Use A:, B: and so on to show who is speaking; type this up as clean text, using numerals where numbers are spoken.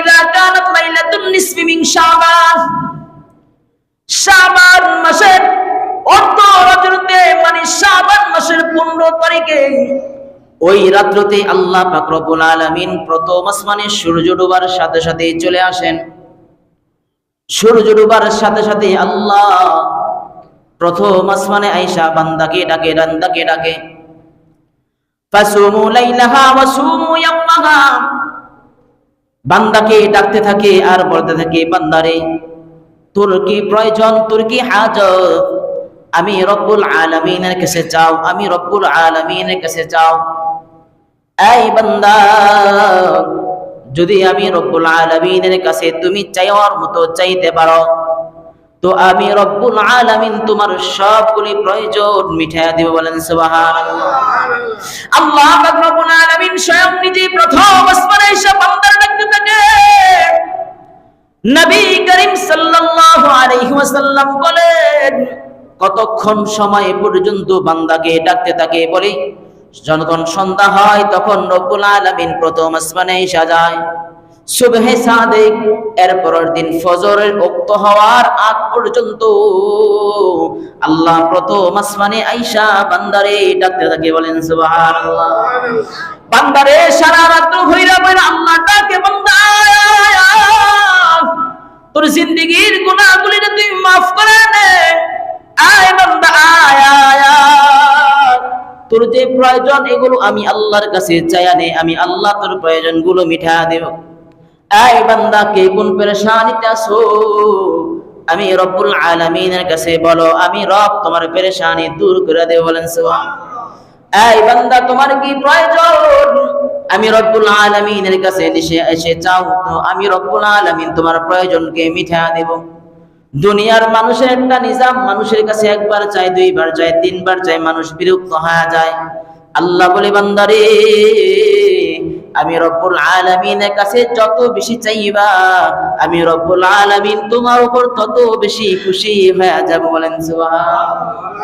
A: ইযা কানাত লাইলাতুন নিসফি মিন শাবান, শাবান মাসের অর্ধ রাত্রিতে মানে শাবান মাসের 15 তারিখে ওই রাত্রিতে আল্লাহ পাক রব্বুল আলামিন প্রথম আসমানে সূর্য ডোবার সাথে সাথে চলে আসেন। সূর্য ডোবার সাথে সাথে আল্লাহ প্রথম আসমানে আয়েশা বান্দাকে ডাকে, বান্দাকে ডাকে, ফাসুমু লাইলাহা ওয়া সুমু ইয়াওমাহা। বান্দাকে ডাকতে থাকে আর বলতে থাকে, বান্দারে তোর কি প্রয়োজন, তোর কি হাজত, আমি রব্বুল আলামিনের কাছে যাও, আমি রব্বুল আলামিনের কাছে যাও। এই বান্দা, যদি আমি রব্বুল আলামিনের কাছে তুমি চাইওয়ার মতো চাইতে পারো, তো আমি রব্বুল আলামিন তোমার সবগুলি প্রয়োজন মিটাইয়া দিব। বলেন সুবহানাল্লাহ। আল্লাহ পাক রব্বুল আলামিন স্বয়ং নিজে প্রথম আসমানে এসে বান্দার ডাকতে থাকে। নবী করিম সাল্লাল্লাহু আলাইহি ওয়াসাল্লাম বলেন, কতক্ষণ সময় পর্যন্ত বান্দাকে ডাকতে থাকে? বলে যখন সন্ধ্যা হয় তখন রব্বুল আলামিন প্রথম আসমানে এসে যায়। সুবহে সাদিক এর পরের দিন ফজরের ওয়াক্ত হওয়ার আগ পর্যন্ত আল্লাহ প্রথম আসমানে আয়েশা বান্দারে ডাকতে থাকে। বলেন সুবহানাল্লাহ। বান্দারে সারা রাত ভইরা ভইরা আল্লাহ ডাকে, বান্দা তোর জিন্দেগীর গুনাহগুলি তুই মাফ করে নে, আয় বান্দা আয় আয়, তোর যে প্রয়োজন এগুলো আমি আল্লাহর কাছে চাইয়া নে, আমি আল্লাহ তোর প্রয়োজনগুলো মিটা দেব। এই বান্দা কে কোন পেরেশানিতে আছো, আমি রব্বুল আলামিনের কাছে বলো, আমি রব তোমার পেরেশানি দূর করে দেব। বলেন সুবহানাল্লাহ। এই বান্দা তোমার কি প্রয়োজন, আমি রব্বুল আলামিনের কাছে এসে চাও, তো আমি রব্বুল আলামিন তোমার প্রয়োজনকে মিটা দেব। দুনিয়ার মানুষের একটা নিজাম, মানুষের কাছে একবার চাই, দুইবার চাই, তিনবার চাই, মানুষ বিরক্ত হয়ে যায়। আল্লাহ বলে, বান্দারে আমি রব্বুল আলামিনের কাছে যত বেশি চাইবা, আমি রব্বুল আলামিন তোমার উপর তত বেশি খুশি হয়ে যাব। বলেন সুবহানাল্লাহ।